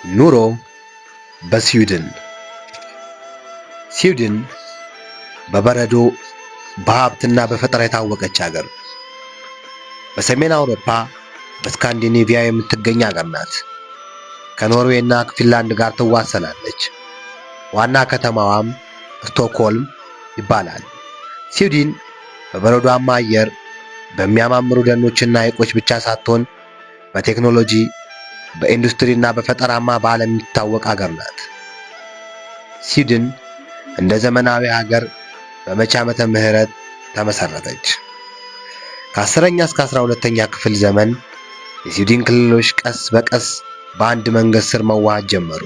ኑሮ በስዊድን ስዊድን በበረዶ በሀብትና በፈጠራ የታወቀች ሀገር በሰሜን አውሮፓ በስካንዲኔቪያ የምትገኝ ሀገር ናት። ከኖርዌይና ከፊንላንድ ጋር ትዋሰናለች። ዋና ከተማዋም ስቶክሆልም ይባላል። ስዊድን በበረዶማ አየር፣ በሚያማምሩ ደኖችና ሐይቆች ብቻ ሳትሆን በቴክኖሎጂ፣ በኢንዱስትሪና በፈጠራማ በዓለም የምትታወቅ ሀገር ናት። ስዊድን እንደ ዘመናዊ ሀገር በመቼ ዓመተ ምህረት ተመሰረተች? ከ10ኛ እስከ 12ኛ ክፍለ ዘመን የስዊድን ክልሎች ቀስ በቀስ በአንድ መንግስት ስር መዋሃድ ጀመሩ።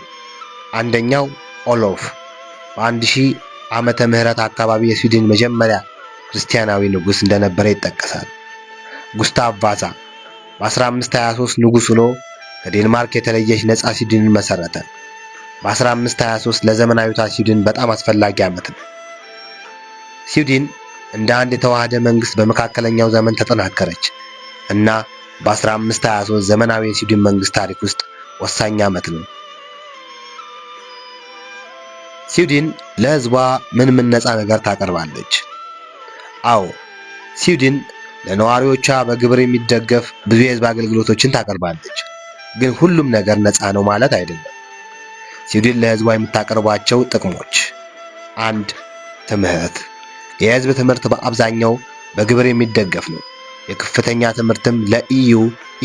አንደኛው ኦሎፍ በ1000 ዓመተ ምህረት አካባቢ የስዊድን መጀመሪያ ክርስቲያናዊ ንጉስ እንደነበረ ይጠቀሳል። ጉስታቭ ቫሳ በ1523 ንጉስ ሆኖ ከዴንማርክ የተለየች ነፃ ስዊድንን መሰረተ። በ1523 ለዘመናዊቷ ስዊድን በጣም አስፈላጊ ዓመት ነው። ስዊድን እንደ አንድ የተዋሃደ መንግስት በመካከለኛው ዘመን ተጠናከረች እና በ1523 ዘመናዊ የስዊድን መንግስት ታሪክ ውስጥ ወሳኝ ዓመት ነው። ስዊድን ለህዝቧ ምን ነፃ ነገር ታቀርባለች? አዎ፣ ስዊድን ለነዋሪዎቿ በግብር የሚደገፍ ብዙ የህዝብ አገልግሎቶችን ታቀርባለች። ግን ሁሉም ነገር ነፃ ነው ማለት አይደለም። ስዊድን ለህዝቧ የምታቀርባቸው ጥቅሞች፣ 1. ትምህርት። የህዝብ ትምህርት በአብዛኛው በግብር የሚደገፍ ነው። የከፍተኛ ትምህርትም ለኢዩ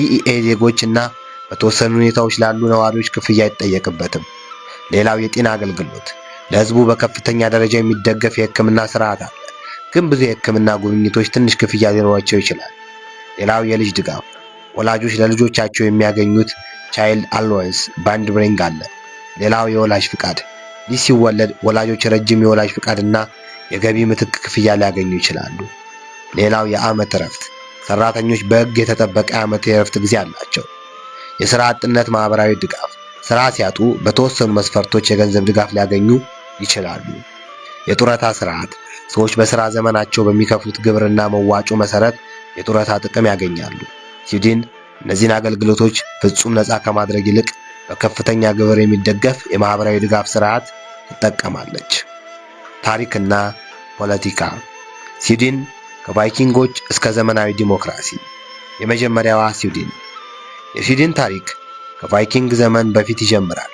ኢኢኤ ዜጎች እና በተወሰኑ ሁኔታዎች ላሉ ነዋሪዎች ክፍያ አይጠየቅበትም። ሌላው የጤና አገልግሎት፣ ለህዝቡ በከፍተኛ ደረጃ የሚደገፍ የህክምና ስርዓት አለ። ግን ብዙ የህክምና ጉብኝቶች ትንሽ ክፍያ ሊኖራቸው ይችላል። ሌላው የልጅ ድጋፍ፣ ወላጆች ለልጆቻቸው የሚያገኙት ቻይልድ አሎወንስ ባንድ ብሬንግ አለ። ሌላው የወላጅ ፍቃድ፣ ልጅ ሲወለድ ወላጆች ረጅም የወላጅ ፍቃድና የገቢ ምትክ ክፍያ ሊያገኙ ይችላሉ። ሌላው የዓመት እረፍት፣ ሰራተኞች በህግ የተጠበቀ ዓመት የእረፍት ጊዜ አላቸው። የሥራ አጥነት ማህበራዊ ድጋፍ፣ ስራ ሲያጡ በተወሰኑ መስፈርቶች የገንዘብ ድጋፍ ሊያገኙ ይችላሉ። የጡረታ ስርዓት፣ ሰዎች በሥራ ዘመናቸው በሚከፍሉት ግብርና መዋጮ መሰረት የጡረታ ጥቅም ያገኛሉ። ስዊድን እነዚህን አገልግሎቶች ፍጹም ነፃ ከማድረግ ይልቅ በከፍተኛ ግብር የሚደገፍ የማህበራዊ ድጋፍ ስርዓት ትጠቀማለች። ታሪክና ፖለቲካ፣ ስዊድን ከቫይኪንጎች እስከ ዘመናዊ ዲሞክራሲ። የመጀመሪያዋ ስዊድን። የስዊድን ታሪክ ከቫይኪንግ ዘመን በፊት ይጀምራል።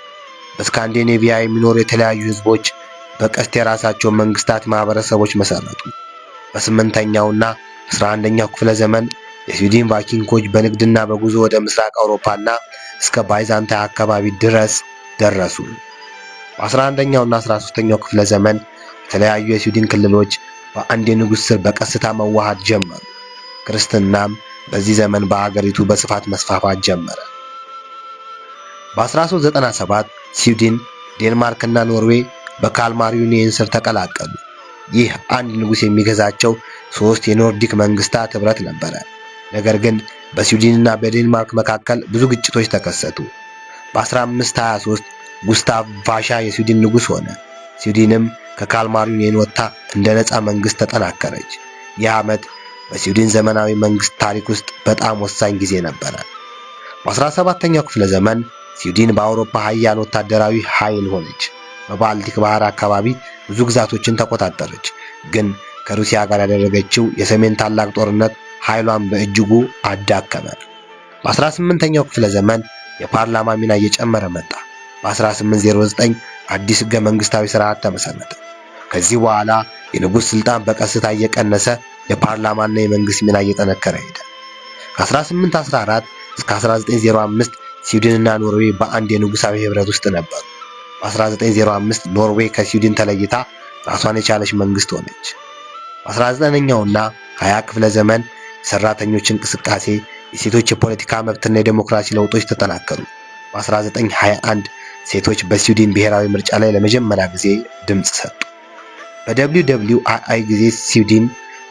በስካንዲኔቪያ የሚኖሩ የተለያዩ ህዝቦች በቀስት የራሳቸውን መንግስታት ማህበረሰቦች መሰረቱ። በ8ኛውና 11ኛው ክፍለ ዘመን የስዊድን ቫይኪንጎች በንግድና በጉዞ ወደ ምስራቅ አውሮፓና እስከ ባይዛንታይ አካባቢ ድረስ ደረሱ። በ11ኛውና 13ኛው ክፍለ ዘመን የተለያዩ የስዊድን ክልሎች በአንድ ንጉስ ስር በቀስታ መዋሃድ ጀመሩ። ክርስትናም በዚህ ዘመን በአገሪቱ በስፋት መስፋፋት ጀመረ። በ1397 ስዊድን፣ ዴንማርክና ኖርዌይ በካልማር ዩኒየን ስር ተቀላቀሉ። ይህ አንድ ንጉስ የሚገዛቸው 3 የኖርዲክ መንግስታት ህብረት ነበረ። ነገር ግን በስዊድንና በዴንማርክ መካከል ብዙ ግጭቶች ተከሰቱ። በ1523 ጉስታቭ ቫሻ የስዊድን ንጉስ ሆነ። ስዊድንም ከካልማር ዩኒየን ወጥታ እንደ ነፃ መንግስት ተጠናከረች። ይህ ዓመት በስዊድን ዘመናዊ መንግስት ታሪክ ውስጥ በጣም ወሳኝ ጊዜ ነበረ። በ17ኛው ክፍለ ዘመን ስዊድን በአውሮፓ ሀያል ወታደራዊ ኃይል ሆነች። በባልቲክ ባህር አካባቢ ብዙ ግዛቶችን ተቆጣጠረች። ግን ከሩሲያ ጋር ያደረገችው የሰሜን ታላቅ ጦርነት ኃይሏን በእጅጉ አዳከመ። በ18ኛው ክፍለ ዘመን የፓርላማ ሚና እየጨመረ መጣ። በ1809 አዲስ ህገ መንግስታዊ ስርዓት ተመሰረተ። ከዚህ በኋላ የንጉስ ስልጣን በቀስታ እየቀነሰ የፓርላማና የመንግስት ሚና እየጠነከረ ሄደ። ከ1814 እስከ 1905 ስዊድንና ኖርዌይ በአንድ የንጉሳዊ ህብረት ውስጥ ነበሩ። በ1905 ኖርዌይ ከስዊድን ተለይታ ራሷን የቻለች መንግስት ሆነች። በ19ኛውና 20 ክፍለ ዘመን የሰራተኞች እንቅስቃሴ፣ የሴቶች የፖለቲካ መብትና የዲሞክራሲ ለውጦች ተጠናከሩ። በ1921 ሴቶች በስዊድን ብሔራዊ ምርጫ ላይ ለመጀመሪያ ጊዜ ድምጽ ሰጡ። በWWII ጊዜ ስዊድን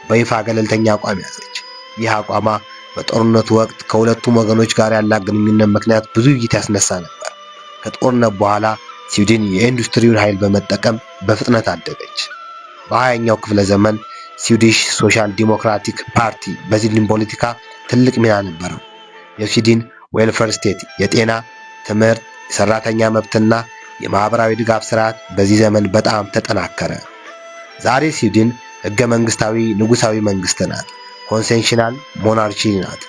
በይፋ ገለልተኛ አቋም ያዘች። ይህ አቋሟ በጦርነቱ ወቅት ከሁለቱም ወገኖች ጋር ያላት ግንኙነት ምክንያት ብዙ ውይይት ያስነሳ ነበር። ከጦርነት በኋላ ስዊድን የኢንዱስትሪውን ኃይል በመጠቀም በፍጥነት አደገች። በ20ኛው ክፍለ ዘመን ስዊዲሽ ሶሻል ዲሞክራቲክ ፓርቲ በስዊድን ፖለቲካ ትልቅ ሚና ነበረው። የስዊድን ዌልፌር ስቴት የጤና፣ ትምህርት፣ የሰራተኛ መብትና የማህበራዊ ድጋፍ ስርዓት በዚህ ዘመን በጣም ተጠናከረ። ዛሬ ስዊድን ህገ መንግስታዊ ንጉሳዊ መንግስት ናት። ኮንሴንሽናል ሞናርቺ ናት።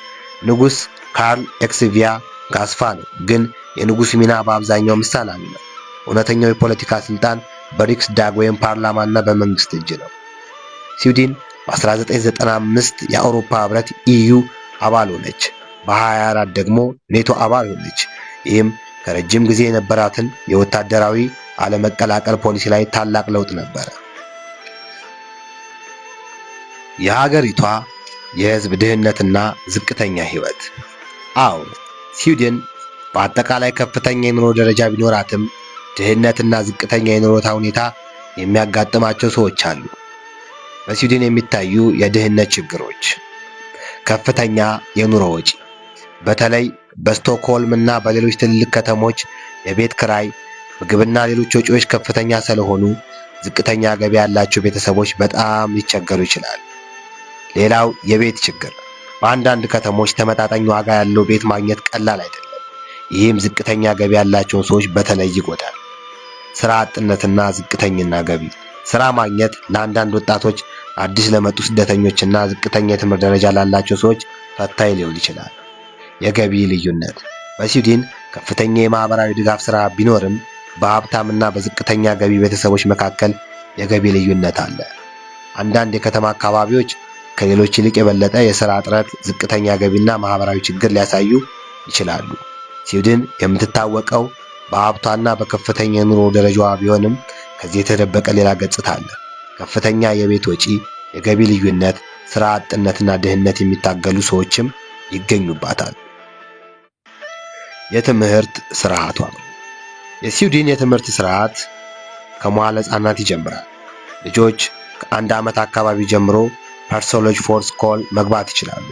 ንጉስ ካርል ኤክስቪያ ጋስፋ ነው፣ ግን የንጉስ ሚና በአብዛኛው ምሳሌያዊ ነው። እውነተኛው የፖለቲካ ስልጣን በሪክስዳግ ወይም ፓርላማና በመንግስት እጅ ነው። ስዊድን በ1995 የአውሮፓ ህብረት ኢዩ አባል ሆነች። በ2024 ደግሞ ኔቶ አባል ሆነች። ይህም ከረጅም ጊዜ የነበራትን የወታደራዊ አለመቀላቀል ፖሊሲ ላይ ታላቅ ለውጥ ነበረ። የሀገሪቷ የህዝብ ድህነትና ዝቅተኛ ህይወት። አዎ፣ ስዊድን በአጠቃላይ ከፍተኛ የኑሮ ደረጃ ቢኖራትም ድህነትና ዝቅተኛ የኑሮ ሁኔታ የሚያጋጥማቸው ሰዎች አሉ። በስዊድን የሚታዩ የድህነት ችግሮች: ከፍተኛ የኑሮ ወጪ፣ በተለይ በስቶክሆልም እና በሌሎች ትልልቅ ከተሞች የቤት ክራይ፣ ምግብና ሌሎች ወጪዎች ከፍተኛ ስለሆኑ ዝቅተኛ ገቢ ያላቸው ቤተሰቦች በጣም ሊቸገሩ ይችላሉ። ሌላው የቤት ችግር፣ በአንዳንድ ከተሞች ተመጣጣኝ ዋጋ ያለው ቤት ማግኘት ቀላል አይደለም። ይህም ዝቅተኛ ገቢ ያላቸውን ሰዎች በተለይ ይጎዳል። ስራ አጥነትና ዝቅተኛ ገቢ፣ ስራ ማግኘት ለአንዳንድ ወጣቶች፣ አዲስ ለመጡ ስደተኞችና ዝቅተኛ የትምህርት ደረጃ ላላቸው ሰዎች ፈታኝ ሊሆን ይችላል። የገቢ ልዩነት፣ በስዊድን ከፍተኛ የማህበራዊ ድጋፍ ስራ ቢኖርም በሀብታምና በዝቅተኛ ገቢ ቤተሰቦች መካከል የገቢ ልዩነት አለ። አንዳንድ የከተማ አካባቢዎች ከሌሎች ይልቅ የበለጠ የሥራ እጥረት፣ ዝቅተኛ ገቢና ማህበራዊ ችግር ሊያሳዩ ይችላሉ። ስዊድን የምትታወቀው በሀብቷና በከፍተኛ የኑሮ ደረጃዋ ቢሆንም ከዚህ የተደበቀ ሌላ ገጽታ አለ። ከፍተኛ የቤት ወጪ፣ የገቢ ልዩነት፣ ሥራ አጥነትና ድህነት የሚታገሉ ሰዎችም ይገኙባታል። የትምህርት ስርዓቷ። የስዊድን የትምህርት ስርዓት ከመዋለ ሕፃናት ይጀምራል። ልጆች ከአንድ ዓመት አካባቢ ጀምሮ ፐርሶሎጅ ፎር ስኮል መግባት ይችላሉ።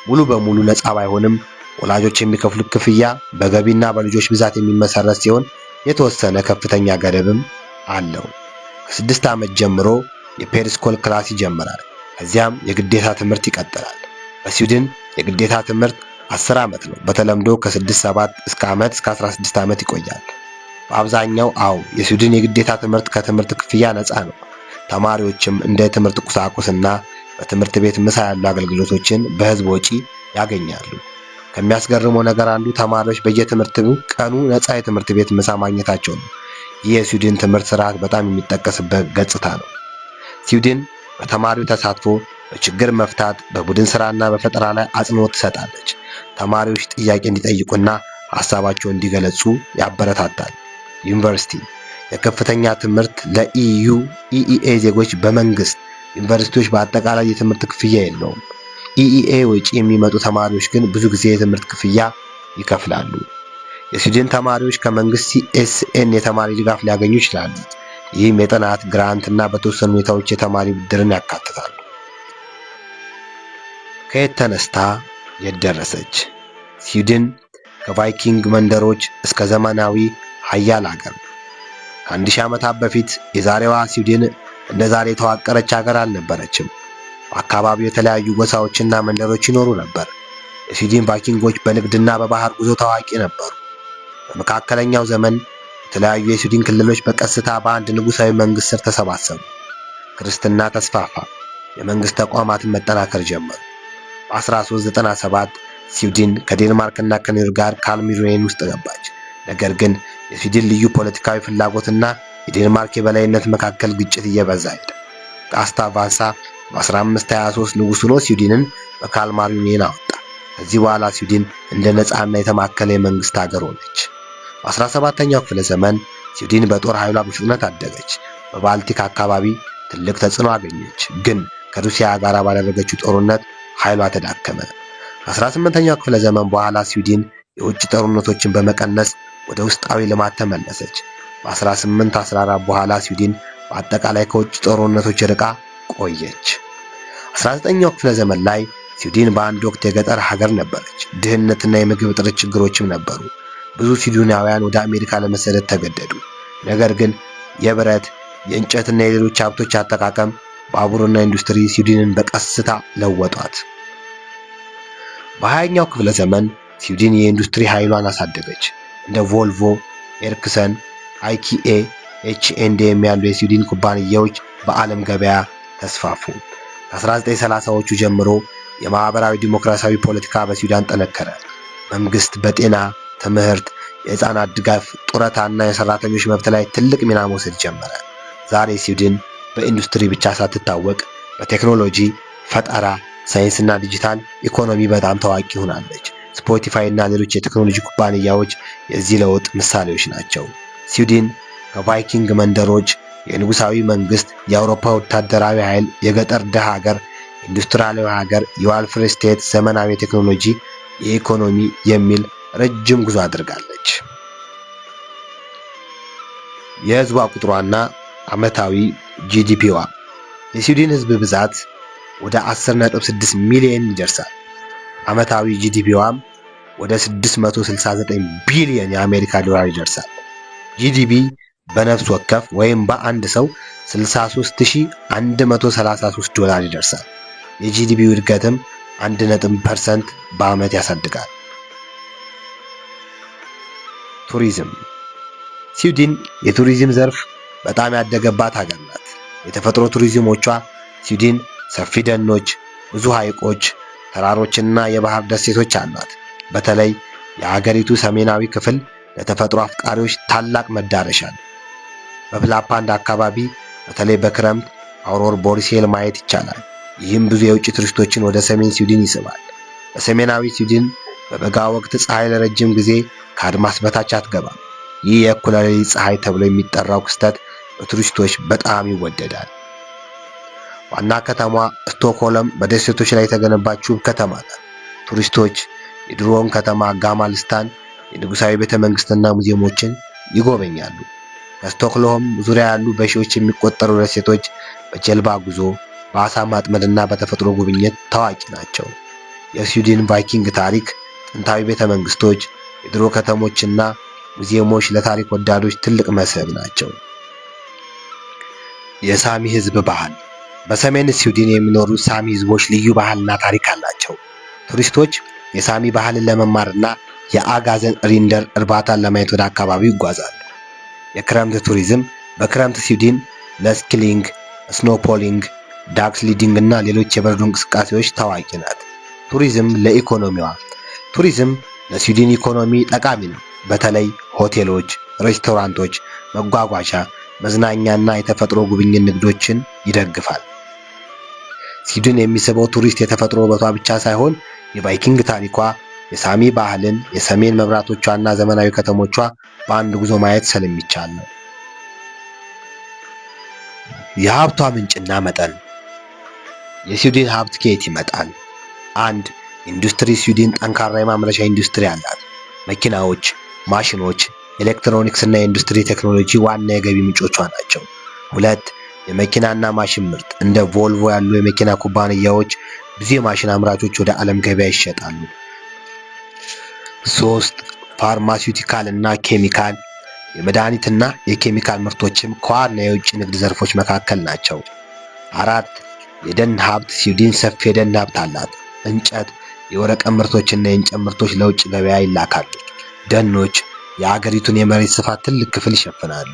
ሙሉ በሙሉ ነፃ ባይሆንም ወላጆች የሚከፍሉት ክፍያ በገቢና በልጆች ብዛት የሚመሰረት ሲሆን የተወሰነ ከፍተኛ ገደብም አለው። ከ6 ዓመት ጀምሮ የፔርስኮል ክላስ ይጀምራል። ከዚያም የግዴታ ትምህርት ይቀጥላል። በስዊድን የግዴታ ትምህርት 10 ዓመት ነው። በተለምዶ ከ6-7 እስከ 16 ዓመት ይቆያል። በአብዛኛው የስዊድን የግዴታ ትምህርት ከትምህርት ክፍያ ነፃ ነው። ተማሪዎችም እንደ ትምህርት ቁሳቁስና በትምህርት ቤት ምሳ ያሉ አገልግሎቶችን በህዝብ ወጪ ያገኛሉ። ከሚያስገርመው ነገር አንዱ ተማሪዎች በየትምህርት ቀኑ ነፃ የትምህርት ቤት ምሳ ማግኘታቸው ነው። ይህ የስዊድን ትምህርት ስርዓት በጣም የሚጠቀስበት ገጽታ ነው። ስዊድን በተማሪው ተሳትፎ፣ በችግር መፍታት፣ በቡድን ስራና በፈጠራ ላይ አጽንዖት ትሰጣለች። ተማሪዎች ጥያቄ እንዲጠይቁና ሀሳባቸውን እንዲገለጹ ያበረታታል። ዩኒቨርሲቲ የከፍተኛ ትምህርት ለኢዩ ኢኢኤ ዜጎች በመንግስት ዩኒቨርሲቲዎች በአጠቃላይ የትምህርት ክፍያ የለውም። ኢኢኤ ወጪ የሚመጡ ተማሪዎች ግን ብዙ ጊዜ የትምህርት ክፍያ ይከፍላሉ። የስዊድን ተማሪዎች ከመንግስት ሲኤስኤን የተማሪ ድጋፍ ሊያገኙ ይችላሉ። ይህም የጥናት ግራንት እና በተወሰኑ ሁኔታዎች የተማሪ ብድርን ያካትታሉ። ከየት ተነስታ የት ደረሰች? ስዊድን ከቫይኪንግ መንደሮች እስከ ዘመናዊ ሀያል ሀገር። ከ1000 ዓመታት በፊት የዛሬዋ ስዊድን እንደ ዛሬ የተዋቀረች ሀገር አልነበረችም። በአካባቢው የተለያዩ ጎሳዎችና መንደሮች ይኖሩ ነበር። የስዊድን ቫይኪንጎች በንግድና በባህር ጉዞ ታዋቂ ነበሩ። በመካከለኛው ዘመን የተለያዩ የስዊድን ክልሎች በቀስታ በአንድ ንጉሳዊ መንግስት ስር ተሰባሰቡ። ክርስትና ተስፋፋ። የመንግስት ተቋማትን መጠናከር ጀመሩ። በ1397 ስዊድን ከዴንማርክና ከኖርዌይ ጋር ካልሚሪየን ውስጥ ገባች። ነገር ግን የስዊድን ልዩ ፖለቲካዊ ፍላጎትና የዴንማርክ የበላይነት መካከል ግጭት እየበዛ ሄደ። ጋስታቭ ቫሳ በ1523 ንጉሥ ሆኖ ስዊድንን በካልማሪዩኒየን አወጣ። ከዚህ በኋላ ስዊድን እንደ ነፃና የተማከለ የመንግስት ሀገር ሆነች። በ17ኛው ክፍለ ዘመን ስዊድን በጦር ኃይሏ በፍጥነት አደገች። በባልቲክ አካባቢ ትልቅ ተጽዕኖ አገኘች፣ ግን ከሩሲያ ጋር ባደረገችው ጦርነት ኃይሏ ተዳከመ። ከ18ኛው ክፍለ ዘመን በኋላ ስዊድን የውጭ ጦርነቶችን በመቀነስ ወደ ውስጣዊ ልማት ተመለሰች። በ1814 በኋላ ስዊድን በአጠቃላይ ከውጭ ጦርነቶች ርቃ ቆየች። 19ኛው ክፍለ ዘመን ላይ ስዊድን በአንድ ወቅት የገጠር ሀገር ነበረች። ድህነትና የምግብ እጥረት ችግሮችም ነበሩ። ብዙ ስዊድናውያን ወደ አሜሪካ ለመሰደድ ተገደዱ። ነገር ግን የብረት፣ የእንጨትና የሌሎች ሀብቶች አጠቃቀም፣ ባቡርና ኢንዱስትሪ ስዊድንን በቀስታ ለወጧት። በ20ኛው ክፍለ ዘመን ስዊድን የኢንዱስትሪ ኃይሏን አሳደገች። እንደ ቮልቮ፣ ኤርክሰን፣ አይኪኤ፣ ኤች&ኤም ያሉ የስዊድን ኩባንያዎች በዓለም ገበያ ተስፋፉ። ከ1930ዎቹ ጀምሮ የማህበራዊ ዲሞክራሲያዊ ፖለቲካ በስዊድን ጠነከረ። መንግስት በጤና፣ ትምህርት፣ የህፃናት ድጋፍ፣ ጡረታና የሰራተኞች መብት ላይ ትልቅ ሚና መውሰድ ጀመረ። ዛሬ ስዊድን በኢንዱስትሪ ብቻ ሳትታወቅ በቴክኖሎጂ ፈጠራ፣ ሳይንስና ዲጂታል ኢኮኖሚ በጣም ታዋቂ ሆናለች። ስፖቲፋይ እና ሌሎች የቴክኖሎጂ ኩባንያዎች የዚህ ለውጥ ምሳሌዎች ናቸው። ስዊድን ከቫይኪንግ መንደሮች፣ የንጉሳዊ መንግስት፣ የአውሮፓ ወታደራዊ ኃይል፣ የገጠር ድሃ ሀገር፣ ኢንዱስትሪያላዊ ሀገር፣ የዋልፍሬ ስቴት፣ ዘመናዊ ቴክኖሎጂ፣ የኢኮኖሚ የሚል ረጅም ጉዞ አድርጋለች። የህዝቧ ቁጥሯና ዓመታዊ ጂዲፒዋ የስዊድን ህዝብ ብዛት ወደ 10.6 ሚሊዮን ይደርሳል። ዓመታዊ ጂዲፒዋም ወደ 669 ቢሊዮን የአሜሪካ ዶላር ይደርሳል። ጂዲፒ በነፍስ ወከፍ ወይም በአንድ ሰው 63133 ዶላር ይደርሳል። የጂዲፒ እድገትም 1% በዓመት ያሳድጋል። ቱሪዝም ስዊድን የቱሪዝም ዘርፍ በጣም ያደገባት ሀገር ናት። የተፈጥሮ ቱሪዝሞቿ ስዊድን ሰፊ ደኖች፣ ብዙ ሐይቆች፣ ተራሮችና የባህር ደሴቶች አሏት። በተለይ የሀገሪቱ ሰሜናዊ ክፍል ለተፈጥሮ አፍቃሪዎች ታላቅ መዳረሻ ነው። በላፕላንድ አካባቢ በተለይ በክረምት አውሮር ቦሪሴል ማየት ይቻላል። ይህም ብዙ የውጭ ቱሪስቶችን ወደ ሰሜን ስዊድን ይስባል። በሰሜናዊ ስዊድን በበጋ ወቅት ፀሐይ ለረጅም ጊዜ ከአድማስ በታች አትገባም። ይህ የእኩለ ሌሊት ፀሐይ ተብሎ የሚጠራው ክስተት በቱሪስቶች በጣም ይወደዳል። ዋና ከተማዋ ስቶክሆልም በደሴቶች ላይ የተገነባች ውብ ከተማ ናት። ቱሪስቶች የድሮውን ከተማ ጋማልስታን፣ የንጉሳዊ ቤተ መንግስትና ሙዚየሞችን ይጎበኛሉ። ከስቶክሆልም ዙሪያ ያሉ በሺዎች የሚቆጠሩ ደሴቶች በጀልባ ጉዞ፣ በአሳ ማጥመድና በተፈጥሮ ጉብኝት ታዋቂ ናቸው። የስዊድን ቫይኪንግ ታሪክ፣ ጥንታዊ ቤተ መንግስቶች፣ የድሮ ከተሞችና ሙዚየሞች ለታሪክ ወዳዶች ትልቅ መስህብ ናቸው። የሳሚ ህዝብ ባህል በሰሜን ስዊድን የሚኖሩ ሳሚ ህዝቦች ልዩ ባህልና ታሪክ አላቸው። ቱሪስቶች የሳሚ ባህልን ለመማርና የአጋዘን ሪንደር እርባታን ለማየት ወደ አካባቢው ይጓዛሉ። የክረምት ቱሪዝም በክረምት ስዊድን ለስኪሊንግ፣ ስኖፖሊንግ፣ ዳክስ ሊዲንግ እና ሌሎች የበረዶ እንቅስቃሴዎች ታዋቂ ናት። ቱሪዝም ለኢኮኖሚዋ ቱሪዝም ለስዊድን ኢኮኖሚ ጠቃሚ ነው። በተለይ ሆቴሎች፣ ሬስቶራንቶች፣ መጓጓዣ፣ መዝናኛና የተፈጥሮ ጉብኝት ንግዶችን ይደግፋል። ስዊድን የሚስበው ቱሪስት የተፈጥሮ ውበቷ ብቻ ሳይሆን የቫይኪንግ ታሪኳ፣ የሳሚ ባህልን፣ የሰሜን መብራቶቿና ዘመናዊ ከተሞቿ በአንድ ጉዞ ማየት ስለሚቻል ነው። የሀብቷ ምንጭና መጠን የስዊድን ሀብት ከየት ይመጣል? 1. ኢንዱስትሪ ስዊድን ጠንካራ የማምረቻ ኢንዱስትሪ አላት። መኪናዎች፣ ማሽኖች፣ ኤሌክትሮኒክስ እና የኢንዱስትሪ ቴክኖሎጂ ዋና የገቢ ምንጮቿ ናቸው። 2. የመኪናና ማሽን ምርት እንደ ቮልቮ ያሉ የመኪና ኩባንያዎች ብዙ የማሽን አምራቾች ወደ ዓለም ገበያ ይሸጣሉ። 3. ፋርማሲውቲካል እና ኬሚካል የመድኃኒትና የኬሚካል ምርቶችም ከዋና የውጭ ንግድ ዘርፎች መካከል ናቸው። 4. የደን ሀብት ስዊድን ሰፊ የደን ሀብት አላት። እንጨት፣ የወረቀት ምርቶችና የእንጨት ምርቶች ለውጭ ገበያ ይላካሉ። ደኖች የአገሪቱን የመሬት ስፋት ትልቅ ክፍል ይሸፍናሉ።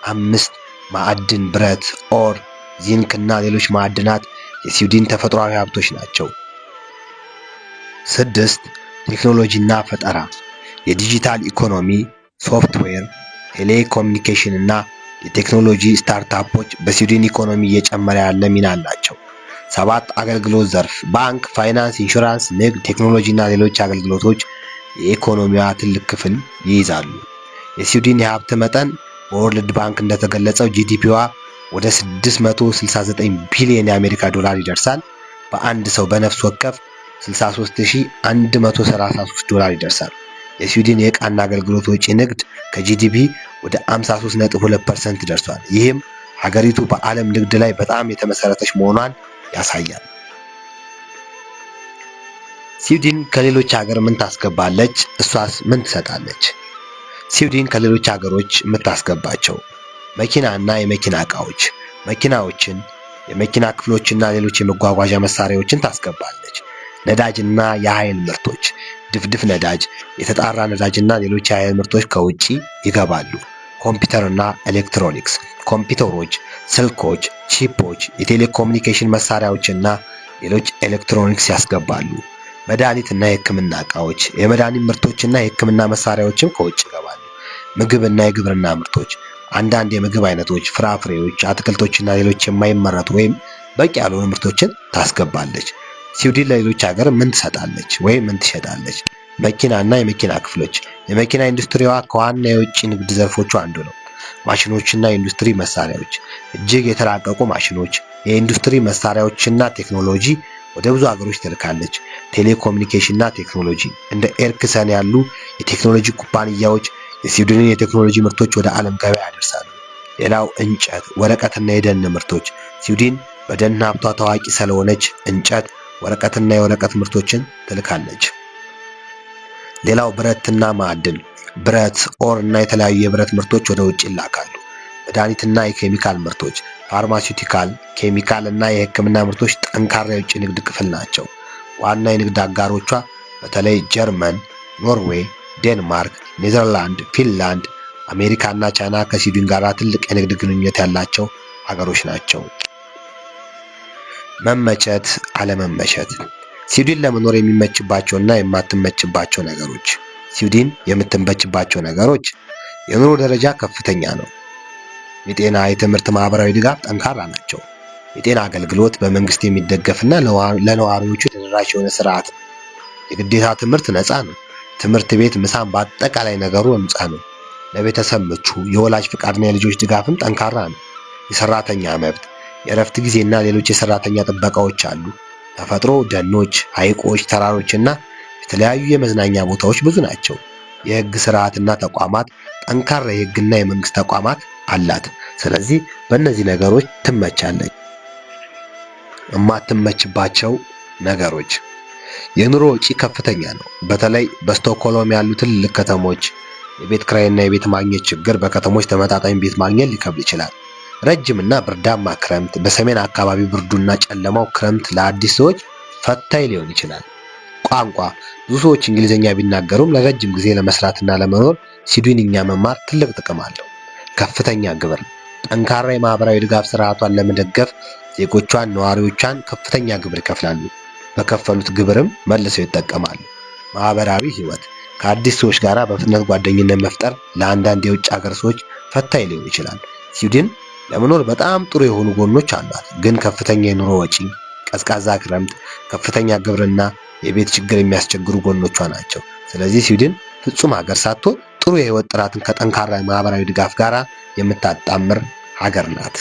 5. ማዕድን፣ ብረት፣ ኦር፣ ዚንክ እና ሌሎች ማዕድናት የስዊድን ተፈጥሯዊ ሀብቶች ናቸው። 6. ቴክኖሎጂ እና ፈጠራ የዲጂታል ኢኮኖሚ፣ ሶፍትዌር፣ ቴሌኮሙኒኬሽን እና የቴክኖሎጂ ስታርታፖች በስዊድን ኢኮኖሚ እየጨመረ ያለ ሚና አላቸው። 7. አገልግሎት ዘርፍ ባንክ፣ ፋይናንስ፣ ኢንሹራንስ፣ ንግድ፣ ቴክኖሎጂ እና ሌሎች አገልግሎቶች የኢኮኖሚዋ ትልቅ ክፍል ይይዛሉ። የስዊድን የሀብት መጠን በወርልድ ባንክ እንደተገለጸው ጂዲፒዋ ወደ 669 ቢሊዮን የአሜሪካ ዶላር ይደርሳል። በአንድ ሰው በነፍስ ወከፍ 63133 ዶላር ይደርሳል። የስዊድን የዕቃና አገልግሎት ወጪ ንግድ ከጂዲፒ ወደ 53.2% ደርሷል። ይህም ሀገሪቱ በዓለም ንግድ ላይ በጣም የተመሰረተች መሆኗን ያሳያል። ስዊድን ከሌሎች ሀገር ምን ታስገባለች? እሷስ ምን ትሰጣለች? ስዊድን ከሌሎች ሀገሮች የምታስገባቸው መኪናና የመኪና ዕቃዎች፣ መኪናዎችን፣ የመኪና ክፍሎችና ሌሎች የመጓጓዣ መሳሪያዎችን ታስገባለች። ነዳጅና የኃይል ምርቶች፣ ድፍድፍ ነዳጅ፣ የተጣራ ነዳጅና ሌሎች የኃይል ምርቶች ከውጭ ይገባሉ። ኮምፒውተርና ኤሌክትሮኒክስ፣ ኮምፒውተሮች፣ ስልኮች፣ ቺፖች፣ የቴሌኮሙኒኬሽን መሳሪያዎችና ሌሎች ኤሌክትሮኒክስ ያስገባሉ። መድኃኒትና የሕክምና ዕቃዎች፣ የመድኃኒት ምርቶችና የሕክምና መሳሪያዎችም ከውጭ ይገባሉ። ምግብና የግብርና ምርቶች፣ አንዳንድ የምግብ አይነቶች፣ ፍራፍሬዎች፣ አትክልቶችና ሌሎች የማይመረቱ ወይም በቂ ያልሆኑ ምርቶችን ታስገባለች። ስዊድን ለሌሎች ሀገር ምን ትሰጣለች ወይም ምን ትሸጣለች? መኪናና የመኪና ክፍሎች፣ የመኪና ኢንዱስትሪዋ ከዋና የውጭ ንግድ ዘርፎቹ አንዱ ነው። ማሽኖችና የኢንዱስትሪ መሳሪያዎች፣ እጅግ የተራቀቁ ማሽኖች፣ የኢንዱስትሪ መሳሪያዎችና ቴክኖሎጂ ወደ ብዙ ሀገሮች ትልካለች። ቴሌኮሙኒኬሽንና ቴክኖሎጂ፣ እንደ ኤርክሰን ያሉ የቴክኖሎጂ ኩባንያዎች የስዊድንን የቴክኖሎጂ ምርቶች ወደ ዓለም ገበያ ያደርሳሉ። ሌላው እንጨት፣ ወረቀትና የደን ምርቶች፣ ስዊድን በደን ሀብቷ ታዋቂ ስለሆነች እንጨት፣ ወረቀትና የወረቀት ምርቶችን ትልካለች። ሌላው ብረትና ማዕድን፣ ብረት፣ ኦር እና የተለያዩ የብረት ምርቶች ወደ ውጭ ይላካሉ። መድኃኒትና የኬሚካል ምርቶች፣ ፋርማሲውቲካል፣ ኬሚካል እና የሕክምና ምርቶች ጠንካራ የውጭ ንግድ ክፍል ናቸው። ዋና የንግድ አጋሮቿ በተለይ ጀርመን፣ ኖርዌይ፣ ዴንማርክ፣ ኔዘርላንድ፣ ፊንላንድ፣ አሜሪካ እና ቻይና ከስዊድን ጋር ትልቅ የንግድ ግንኙነት ያላቸው ሀገሮች ናቸው። መመቸት፣ አለመመቸት፣ ስዊድን ለመኖር የሚመችባቸውና የማትመችባቸው ነገሮች። ስዊድን የምትመችባቸው ነገሮች፣ የኑሮ ደረጃ ከፍተኛ ነው። የጤና፣ የትምህርት፣ ማህበራዊ ድጋፍ ጠንካራ ናቸው። የጤና አገልግሎት በመንግስት የሚደገፍና ለነዋሪዎቹ ተደራሽ የሆነ ስርዓት ነው። የግዴታ ትምህርት ነፃ ነው። ትምህርት ቤት፣ ምሳም፣ በአጠቃላይ ነገሩ ነፃ ነው። ለቤተሰብ ምቹ፣ የወላጅ ፍቃድና የልጆች ድጋፍም ጠንካራ ነው። የሰራተኛ መብት፣ የእረፍት ጊዜና ሌሎች የሰራተኛ ጥበቃዎች አሉ። ተፈጥሮ፣ ደኖች፣ ሐይቆች፣ ተራሮችና የተለያዩ የመዝናኛ ቦታዎች ብዙ ናቸው። የህግ ስርዓትና ተቋማት፣ ጠንካራ የህግና የመንግስት ተቋማት አላት። ስለዚህ በእነዚህ ነገሮች ትመቻለች። የማትመችባቸው ነገሮች፣ የኑሮ ወጪ ከፍተኛ ነው። በተለይ በስቶክሆልም ያሉ ትልልቅ ከተሞች የቤት ኪራይና የቤት ማግኘት ችግር በከተሞች ተመጣጣኝ ቤት ማግኘት ሊከብድ ይችላል። ረጅምና ብርዳማ ክረምት፣ በሰሜን አካባቢ ብርዱና ጨለማው ክረምት ለአዲስ ሰዎች ፈታኝ ሊሆን ይችላል። ቋንቋ፣ ብዙ ሰዎች እንግሊዝኛ ቢናገሩም ለረጅም ጊዜ ለመስራትና ለመኖር ስዊድንኛ መማር ትልቅ ጥቅም አለው። ከፍተኛ ግብር፣ ጠንካራ የማህበራዊ ድጋፍ ስርዓቷን ለመደገፍ ዜጎቿን፣ ነዋሪዎቿን ከፍተኛ ግብር ይከፍላሉ። በከፈሉት ግብርም መልሰው ይጠቀማሉ። ማህበራዊ ህይወት፣ ከአዲስ ሰዎች ጋር በፍጥነት ጓደኝነት መፍጠር ለአንዳንድ የውጭ ሀገር ሰዎች ፈታኝ ሊሆን ይችላል። ስዊድን ለመኖር በጣም ጥሩ የሆኑ ጎኖች አሏት፣ ግን ከፍተኛ የኑሮ ወጪ፣ ቀዝቃዛ ክረምት፣ ከፍተኛ ግብርና የቤት ችግር የሚያስቸግሩ ጎኖቿ ናቸው። ስለዚህ ስዊድን ፍጹም ሀገር ሳትሆን ጥሩ የህይወት ጥራትን ከጠንካራ ማህበራዊ ድጋፍ ጋር የምታጣምር ሀገር ናት።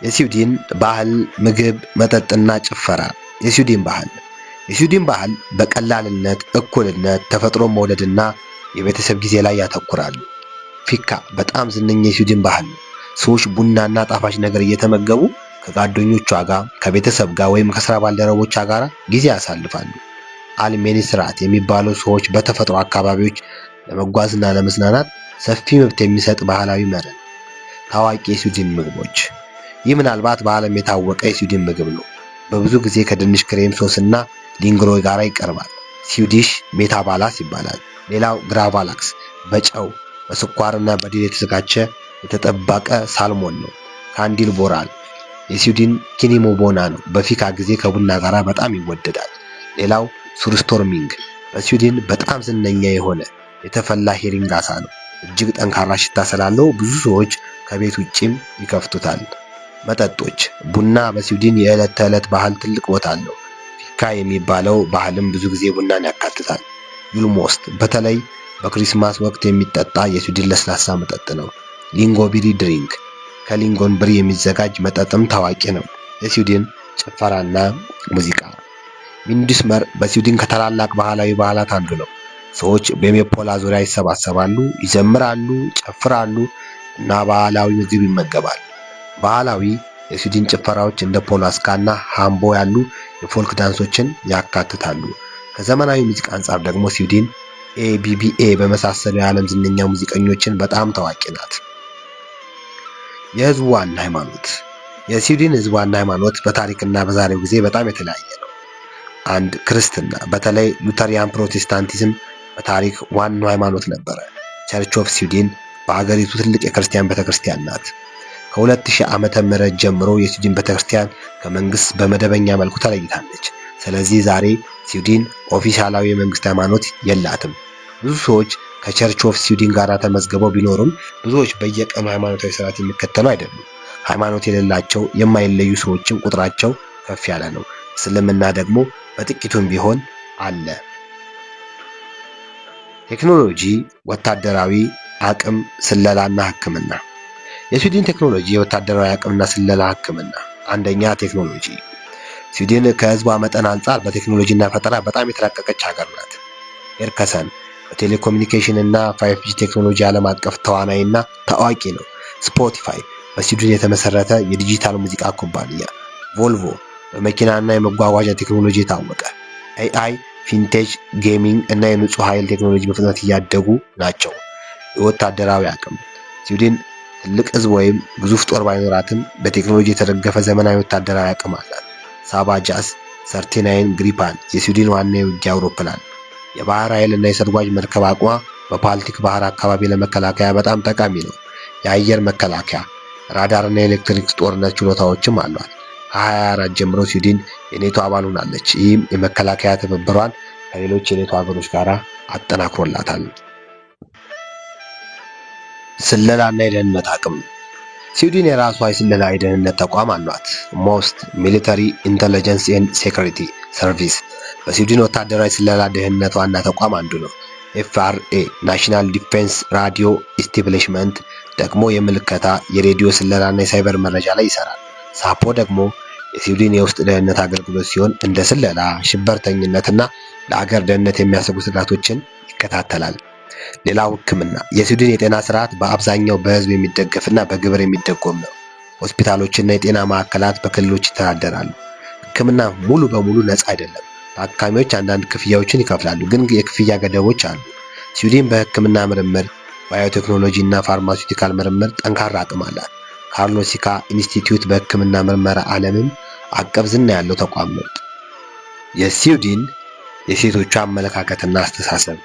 የስዊድን ባህል፣ ምግብ፣ መጠጥና ጭፈራ። የስዊድን ባህል በቀላልነት፣ እኩልነት፣ ተፈጥሮ መውደድና የቤተሰብ ጊዜ ላይ ያተኩራሉ። ፊካ በጣም ዝነኛ የስዊድን ባህል ነው። ሰዎች ቡናና ጣፋጭ ነገር እየተመገቡ ከጓደኞቿ ጋር፣ ከቤተሰብ ጋር ወይም ከስራ ባልደረቦቿ ጋር ጊዜ ያሳልፋሉ። አልሜኒ ስርዓት የሚባለው ሰዎች በተፈጥሮ አካባቢዎች ለመጓዝና ለመዝናናት ሰፊ መብት የሚሰጥ ባህላዊ መርህ። ታዋቂ የስዊድን ምግቦች። ይህ ምናልባት በዓለም የታወቀ የስዊድን ምግብ ነው። በብዙ ጊዜ ከድንች ክሬም ሶስ እና ሊንግሮይ ጋር ይቀርባል። ስዊዲሽ ሜታባላስ ይባላል። ሌላው ግራቫላክስ በጨው በስኳርና በዲል የተዘጋጀ የተጠበቀ ሳልሞን ነው። ካንዲል ቦራል የስዊድን ኪኒሞቦና ነው። በፊካ ጊዜ ከቡና ጋር በጣም ይወደዳል። ሌላው ሱርስቶርሚንግ በስዊድን በጣም ዝነኛ የሆነ የተፈላ ሄሪንግ አሳ ነው። እጅግ ጠንካራ ሽታ ስላለው ብዙ ሰዎች ከቤት ውጪም ይከፍቱታል። መጠጦች። ቡና በስዊድን የዕለት ተዕለት ባህል ትልቅ ቦታ አለው። ፊካ የሚባለው ባህልም ብዙ ጊዜ ቡናን ያካትታል። ዩልሞስት በተለይ በክሪስማስ ወቅት የሚጠጣ የስዊድን ለስላሳ መጠጥ ነው። ሊንጎቢሪ ድሪንክ ከሊንጎንብሪ የሚዘጋጅ መጠጥም ታዋቂ ነው። የስዊድን ጭፈራና ሙዚቃ። ሚንዱስመር በስዊድን ከታላላቅ ባህላዊ በዓላት አንዱ ነው። ሰዎች በሜፖላ ዙሪያ ይሰባሰባሉ፣ ይዘምራሉ፣ ይጨፍራሉ እና ባህላዊ ምግብ ይመገባሉ። ባህላዊ የስዊድን ጭፈራዎች እንደ ፖላስካ እና ሃምቦ ያሉ የፎልክ ዳንሶችን ያካትታሉ። ከዘመናዊ ሙዚቃ አንጻር ደግሞ ስዊድን ኤቢቢኤ በመሳሰሉ የዓለም ዝነኛ ሙዚቀኞችን በጣም ታዋቂ ናት። የህዝቡ ዋና ሃይማኖት። የስዊድን ህዝብ ዋና ሃይማኖት በታሪክና በዛሬው ጊዜ በጣም የተለያየ ነው። 1. ክርስትና በተለይ ሉተሪያን ፕሮቴስታንቲዝም በታሪክ ዋናው ሃይማኖት ነበረ። ቸርች ኦፍ ስዊድን በአገሪቱ ትልቅ የክርስቲያን ቤተክርስቲያን ናት። ከ2000 ዓመተ ምህረት ጀምሮ የስዊድን ቤተክርስቲያን ከመንግስት በመደበኛ መልኩ ተለይታለች። ስለዚህ ዛሬ ስዊድን ኦፊሻላዊ የመንግስት ሃይማኖት የላትም። ብዙ ሰዎች ከቸርች ኦፍ ስዊድን ጋር ተመዝግበው ቢኖሩም ብዙዎች በየቀኑ ሃይማኖታዊ ስርዓት የሚከተሉ አይደሉም። ሃይማኖት የሌላቸው የማይለዩ ሰዎችም ቁጥራቸው ከፍ ያለ ነው። እስልምና ደግሞ በጥቂቱም ቢሆን አለ። ቴክኖሎጂ፣ ወታደራዊ አቅም፣ ስለላና ሕክምና። የስዊድን ቴክኖሎጂ፣ የወታደራዊ አቅምና ስለላ ሕክምና። አንደኛ ቴክኖሎጂ። ስዊድን ከህዝቧ መጠን አንጻር በቴክኖሎጂና ፈጠራ በጣም የተራቀቀች ሀገር ናት። ኤርከሰን በቴሌኮሙኒኬሽን እና 5G ቴክኖሎጂ ዓለም አቀፍ ተዋናይና ታዋቂ ነው። ስፖቲፋይ በስዊድን የተመሰረተ የዲጂታል ሙዚቃ ኩባንያ። ቮልቮ በመኪናና የመጓጓዣ ቴክኖሎጂ የታወቀ። AI፣ ፊንቴጅ፣ ጌሚንግ እና የንጹህ ኃይል ቴክኖሎጂ በፍጥነት እያደጉ ናቸው። የወታደራዊ አቅም ስዊድን ትልቅ ህዝብ ወይም ግዙፍ ጦር ባይኖራትም በቴክኖሎጂ የተደገፈ ዘመናዊ ወታደራዊ አቅም አላት። ሳባ ጃስ 39 ግሪፓን የስዊድን ዋና የውጊያ አውሮፕላን። የባህር ኃይል እና የሰርጓጅ መርከብ አቅሟ በባልቲክ ባህር አካባቢ ለመከላከያ በጣም ጠቃሚ ነው። የአየር መከላከያ፣ ራዳር እና የኤሌክትሪክ ጦርነት ችሎታዎችም አሏት። ከ2024 ጀምሮ ስዊድን የኔቶ አባል ሆናለች። ይህም የመከላከያ ትብብሯን ከሌሎች የኔቶ ሀገሮች ጋር አጠናክሮላታል። ስለላና የደህንነት አቅም ስዊድን የራሷ የስለላ የደህንነት ተቋም አሏት። ሞስት ሚሊተሪ ኢንተለጀንስ ኤንድ ሴኩሪቲ ሰርቪስ በስዊድን ወታደራዊ ስለላ ደህንነት ዋና ተቋም አንዱ ነው። FRA ናሽናል ዲፌንስ ራዲዮ ኢስታብሊሽመንት ደግሞ የምልከታ የሬዲዮ ስለላና የሳይበር መረጃ ላይ ይሰራል። ሳፖ ደግሞ የስዊድን የውስጥ ደህንነት አገልግሎት ሲሆን እንደ ስለላ፣ ሽብርተኝነትና ለአገር ደህንነት የሚያሰጉ ስጋቶችን ይከታተላል። ሌላው ሕክምና የስዊድን የጤና ስርዓት በአብዛኛው በህዝብ የሚደገፍና በግብር የሚደጎም ነው። ሆስፒታሎችና የጤና ማዕከላት በክልሎች ይተዳደራሉ። ሕክምና ሙሉ በሙሉ ነፃ አይደለም። ታካሚዎች አንዳንድ ክፍያዎችን ይከፍላሉ፣ ግን የክፍያ ገደቦች አሉ። ስዊድን በሕክምና ምርምር፣ ባዮቴክኖሎጂ እና ፋርማሲውቲካል ምርምር ጠንካራ አቅም አላት። ካሮሊንስካ ኢንስቲትዩት በሕክምና ምርመራ ዓለምን አቀፍ ዝና ያለው ተቋም ነው። የስዊድን የሴቶቹ አመለካከትና አስተሳሰብ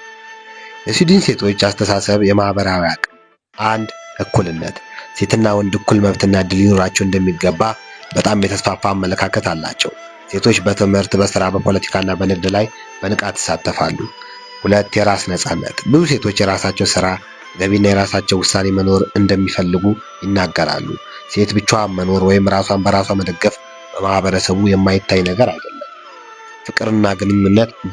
የስዊድን ሴቶች አስተሳሰብ የማህበራዊ አቅም 1. እኩልነት ሴትና ወንድ እኩል መብትና ዕድል ሊኖራቸው እንደሚገባ በጣም የተስፋፋ አመለካከት አላቸው። ሴቶች በትምህርት፣ በስራ፣ በፖለቲካና በንግድ ላይ በንቃት ይሳተፋሉ። 2. የራስ ነፃነት ብዙ ሴቶች የራሳቸው ስራ፣ ገቢና የራሳቸው ውሳኔ መኖር እንደሚፈልጉ ይናገራሉ። ሴት ብቻዋን መኖር ወይም ራሷን በራሷ መደገፍ በማህበረሰቡ የማይታይ ነገር አይደለም። ፍቅርና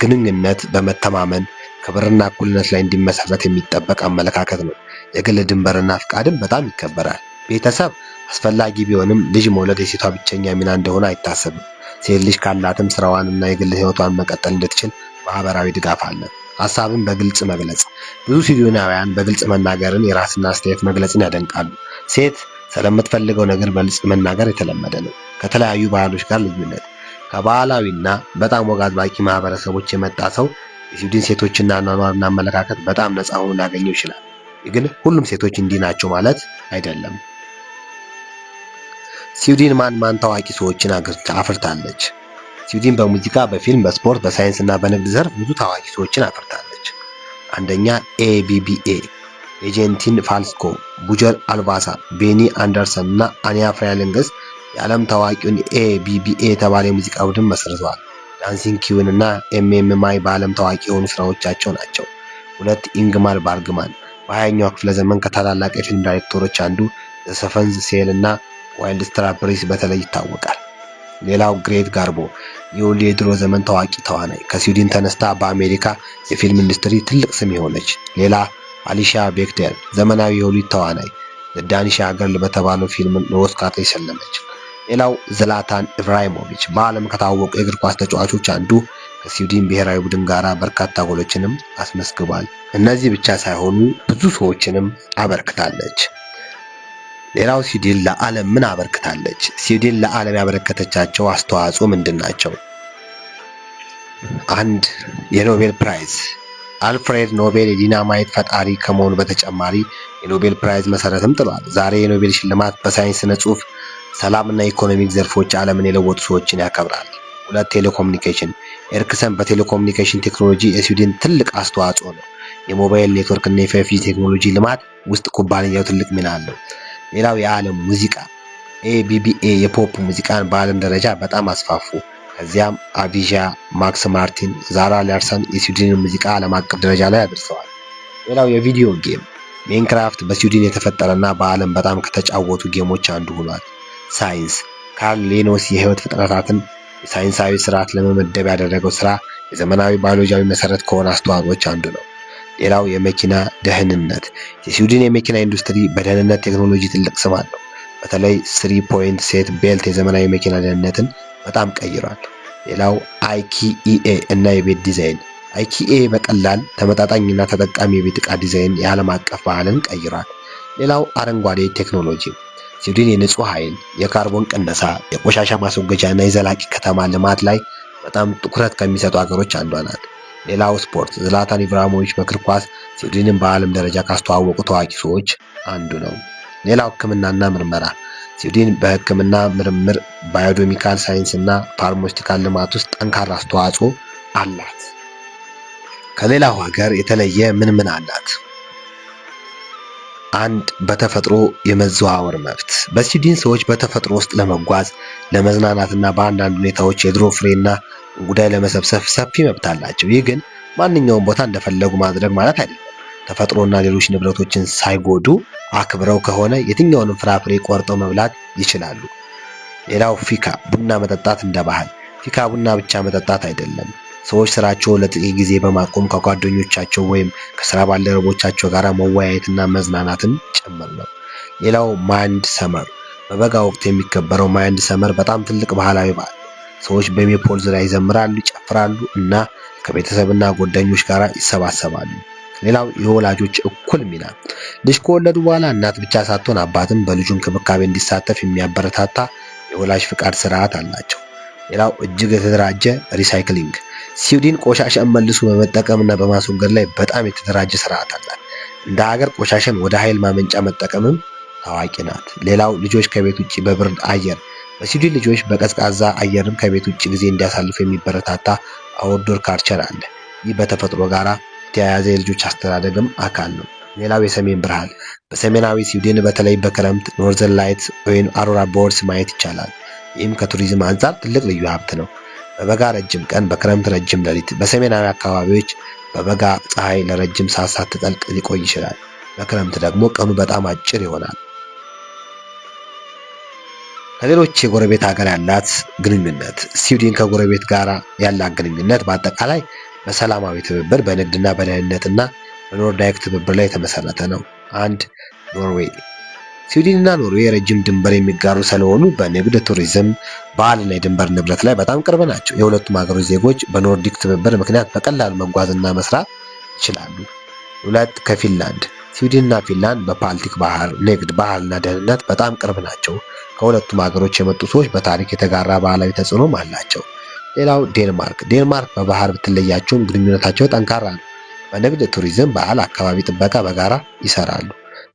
ግንኙነት በመተማመን ክብርና እኩልነት ላይ እንዲመሰረት የሚጠበቅ አመለካከት ነው። የግል ድንበርና ፍቃድም በጣም ይከበራል። ቤተሰብ አስፈላጊ ቢሆንም ልጅ መውለድ የሴቷ ብቸኛ ሚና እንደሆነ አይታሰብም። ሴት ልጅ ካላትም ስራዋንና የግል ህይወቷን መቀጠል እንድትችል ማህበራዊ ድጋፍ አለ። ሀሳብን በግልጽ መግለጽ ብዙ ስዊድናውያን በግልጽ መናገርን፣ የራስና አስተያየት መግለጽን ያደንቃሉ። ሴት ስለምትፈልገው ነገር በግልጽ መናገር የተለመደ ነው። ከተለያዩ ባህሎች ጋር ልዩነት ከባህላዊና በጣም ወግ አጥባቂ ማህበረሰቦች የመጣ ሰው የስዊድን ሴቶችና አኗኗርና አመለካከት በጣም ነፃ ሆኖ ላገኘው ይችላል። ግን ሁሉም ሴቶች እንዲህ ናቸው ማለት አይደለም። ስዊድን ማን ታዋቂ ሰዎችን አፍርታለች? ስዊድን በሙዚቃ፣ በፊልም፣ በስፖርት፣ በሳይንስና በንግድ ዘርፍ ብዙ ታዋቂ ሰዎችን አፍርታለች። አንደኛ ABBA ኤጀንቲን ፋልስኮ፣ ቡጀር አልቫሳ፣ ቤኒ አንደርሰን እና አኒያ ፍራይሊንግስ የዓለም ታዋቂውን ABBA የተባለ የሙዚቃ ቡድን መስርተዋል። ዳንሲንግ ኪውን እና MMMI በዓለም ታዋቂ የሆኑ ስራዎቻቸው ናቸው። 2 ኢንግማር በርግማን በ20ኛው ክፍለ ዘመን ከታላላቅ የፊልም ዳይሬክተሮች አንዱ ዘሰፈንዝ ሴል እና ዋይልድ ስትራበሪስ በተለይ ይታወቃል። ሌላው ግሬት ጋርቦ የሁሉ የድሮ ዘመን ታዋቂ ተዋናይ ከስዊድን ተነስታ በአሜሪካ የፊልም ኢንዱስትሪ ትልቅ ስም የሆነች። ሌላ አሊሻ ቤክቴል ዘመናዊ የሆሊውድ ተዋናይ ዳኒሽ ገርል በተባለው ፊልም ለኦስካር ተሸለመች። ሌላው ዝላታን ኢብራሂሞቪች በዓለም ከታወቁ የእግር ኳስ ተጫዋቾች አንዱ ከስዊድን ብሔራዊ ቡድን ጋር በርካታ ጎሎችንም አስመዝግቧል። እነዚህ ብቻ ሳይሆኑ ብዙ ሰዎችንም አበርክታለች። ሌላው ስዊድን ለዓለም ምን አበርክታለች? ስዊድን ለዓለም ያበረከተቻቸው አስተዋጽኦ ምንድናቸው? 1 የኖቤል ፕራይዝ አልፍሬድ ኖቤል የዲናማይት ፈጣሪ ከመሆኑ በተጨማሪ የኖቤል ፕራይዝ መሰረትም ጥሏል። ዛሬ የኖቤል ሽልማት በሳይንስ፣ ስነ ጽሑፍ፣ ሰላምና ኢኮኖሚክ ዘርፎች ዓለምን የለወጡ ሰዎችን ያከብራል። 2 ቴሌኮሙኒኬሽን ኤሪክሰን በቴሌኮሙኒኬሽን ቴክኖሎጂ የስዊድን ትልቅ አስተዋጽኦ ነው። የሞባይል ኔትወርክ እና የ5G ቴክኖሎጂ ልማት ውስጥ ኩባንያው ትልቅ ሚና አለው። ሌላው የዓለም ሙዚቃ ABBA የፖፕ ሙዚቃን በዓለም ደረጃ በጣም አስፋፉ። ከዚያም አቪዣ፣ ማክስ ማርቲን፣ ዛራ ላርሰን የስዊድንን ሙዚቃ ዓለም አቀፍ ደረጃ ላይ አድርሰዋል። ሌላው የቪዲዮ ጌም ማይንክራፍት በስዊድን የተፈጠረና በዓለም በጣም ከተጫወቱ ጌሞች አንዱ ሆኗል። ሳይንስ ካርል ሊኖስ የህይወት ፍጥረታትን የሳይንሳዊ ስርዓት ለመመደብ ያደረገው ስራ የዘመናዊ ባዮሎጂያዊ መሰረት ከሆነ አስተዋጽኦዎች አንዱ ነው። ሌላው የመኪና ደህንነት የስዊድን የመኪና ኢንዱስትሪ በደህንነት ቴክኖሎጂ ትልቅ ስም አለው። በተለይ 3 ፖይንት ሴት ቤልት የዘመናዊ መኪና ደህንነትን በጣም ቀይሯል። ሌላው IKEA እና የቤት ዲዛይን IKEA በቀላል ተመጣጣኝና ተጠቃሚ የቤት ዕቃ ዲዛይን የዓለም አቀፍ ባህልን ቀይሯል። ሌላው አረንጓዴ ቴክኖሎጂ ስዊድን የንጹህ ኃይል፣ የካርቦን ቅነሳ፣ የቆሻሻ ማስወገጃ እና የዘላቂ ከተማ ልማት ላይ በጣም ትኩረት ከሚሰጡ ሀገሮች አንዷ ናት። ሌላው ስፖርት ዝላታን ኢብራሂሞቪች በእግር ኳስ ስዊድንን በዓለም ደረጃ ካስተዋወቁ ታዋቂ ሰዎች አንዱ ነው። ሌላው ሕክምናና ምርመራ ስዊድን በሕክምና ምርምር፣ ባዮሜዲካል ሳይንስ እና ፋርማሲውቲካል ልማት ውስጥ ጠንካራ አስተዋጽኦ አላት። ከሌላው ሀገር የተለየ ምን አላት? አንድ በተፈጥሮ የመዘዋወር መብት በስዊድን ሰዎች በተፈጥሮ ውስጥ ለመጓዝ ለመዝናናትና በአንዳንድ ሁኔታዎች የድሮ ፍሬና ጉዳይ ለመሰብሰብ ሰፊ መብት አላቸው። ይህ ግን ማንኛውም ቦታ እንደፈለጉ ማድረግ ማለት አይደለም። ተፈጥሮና ሌሎች ንብረቶችን ሳይጎዱ አክብረው ከሆነ የትኛውንም ፍራፍሬ ቆርጠው መብላት ይችላሉ። ሌላው ፊካ ቡና መጠጣት እንደ ባህል። ፊካ ቡና ብቻ መጠጣት አይደለም። ሰዎች ስራቸውን ለጥቂት ጊዜ በማቆም ከጓደኞቻቸው ወይም ከስራ ባልደረቦቻቸው ጋር መወያየትና መዝናናትን ጭምር ነው። ሌላው ማይንድ ሰመር በበጋ ወቅት የሚከበረው ማይንድ ሰመር በጣም ትልቅ ባህላዊ በዓል። ሰዎች በሜፖል ዙሪያ ይዘምራሉ፣ ይጨፍራሉ እና ከቤተሰብና ጓደኞች ጋር ይሰባሰባሉ። ሌላው የወላጆች እኩል ሚና ልጅ ከወለዱ በኋላ እናት ብቻ ሳትሆን አባትም በልጁ እንክብካቤ እንዲሳተፍ የሚያበረታታ የወላጅ ፍቃድ ስርዓት አላቸው። ሌላው እጅግ የተደራጀ ሪሳይክሊንግ ስዊድን ቆሻሻን መልሶ በመጠቀምና በማስወገድ ላይ በጣም የተደራጀ ስርዓት አላት። እንደ ሀገር ቆሻሻን ወደ ኃይል ማመንጫ መጠቀምም ታዋቂ ናት። ሌላው ልጆች ከቤት ውጭ በብርድ አየር በስዊድን ልጆች በቀዝቃዛ አየርም ከቤት ውጭ ጊዜ እንዲያሳልፉ የሚበረታታ አውትዶር ካልቸር አለ። ይህ በተፈጥሮ ጋራ የተያያዘ የልጆች አስተዳደግም አካል ነው። ሌላው የሰሜን ብርሃን በሰሜናዊ ስዊድን በተለይ በክረምት ኖርዘርን ላይትስ ወይም አውሮራ ቦርድስ ማየት ይቻላል። ይህም ከቱሪዝም አንጻር ትልቅ ልዩ ሀብት ነው። በበጋ ረጅም ቀን፣ በክረምት ረጅም ሌሊት። በሰሜናዊ አካባቢዎች በበጋ ፀሐይ ለረጅም ሰዓት ሳትጠልቅ ሊቆይ ይችላል። በክረምት ደግሞ ቀኑ በጣም አጭር ይሆናል። ከሌሎች የጎረቤት ሀገር ያላት ግንኙነት ስዊድን ከጎረቤት ጋር ያላት ግንኙነት በአጠቃላይ በሰላማዊ ትብብር፣ በንግድና በደህንነትና በኖርዳይክ ትብብር ላይ የተመሰረተ ነው። አንድ ኖርዌይ ስዊድንና ኖርዌይ የረጅም ድንበር የሚጋሩ ስለሆኑ በንግድ፣ ቱሪዝም፣ ባህልና የድንበር ንብረት ላይ በጣም ቅርብ ናቸው። የሁለቱም ሀገሮች ዜጎች በኖርዲክ ትብብር ምክንያት በቀላሉ መጓዝና መስራት ይችላሉ። 2 ከፊንላንድ ስዊድንና ፊንላንድ በባልቲክ ባህር ንግድ፣ ባህልና ደህንነት በጣም ቅርብ ናቸው። ከሁለቱም ሀገሮች የመጡ ሰዎች በታሪክ የተጋራ ባህላዊ ተጽዕኖም አላቸው። ሌላው ዴንማርክ በባህር ብትለያቸውም ግንኙነታቸው ጠንካራ ነው። በንግድ፣ ቱሪዝም፣ ባህል፣ አካባቢ ጥበቃ በጋራ ይሰራሉ።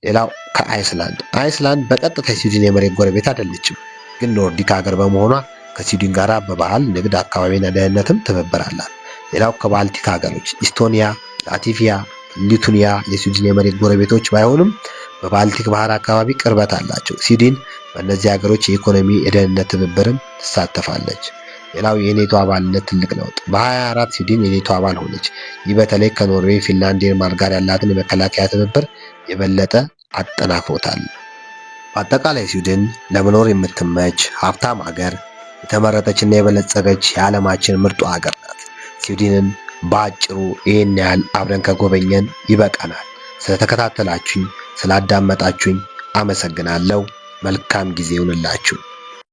ሌላው ከአይስላንድ በቀጥታ የስዊድን የመሬት ጎረቤት አይደለችም፣ ግን ኖርዲክ ሀገር በመሆኗ ከስዊድን ጋር በባህል፣ ንግድ፣ አካባቢና ደህንነትም ትብብር አላት። ሌላው ከባልቲክ ሀገሮች ኢስቶኒያ፣ ላትቪያ፣ ሊቱኒያ የስዊድን የመሬት ጎረቤቶች ባይሆኑም በባልቲክ ባህር አካባቢ ቅርበት አላቸው። ስዊድን በእነዚህ ሀገሮች የኢኮኖሚ የደህንነት ትብብርም ትሳተፋለች። ሌላው የኔቶ አባልነት ትልቅ ለውጥ በ2024 ስዊድን የኔቶ አባል ሆነች። ይህ በተለይ ከኖርዌይ፣ ፊንላንድ፣ ዴንማርክ ጋር ያላትን የመከላከያ ትብብር የበለጠ አጠናክሮታል። በአጠቃላይ ስዊድን ለመኖር የምትመች ሀብታም ሀገር፣ የተመረጠችና የበለጸገች የዓለማችን ምርጡ ሀገር ናት። ስዊድንን በአጭሩ ይህን ያህል አብረን ከጎበኘን ይበቃናል። ስለተከታተላችሁኝ፣ ስላዳመጣችሁኝ አመሰግናለሁ። መልካም ጊዜ ይሁንላችሁ።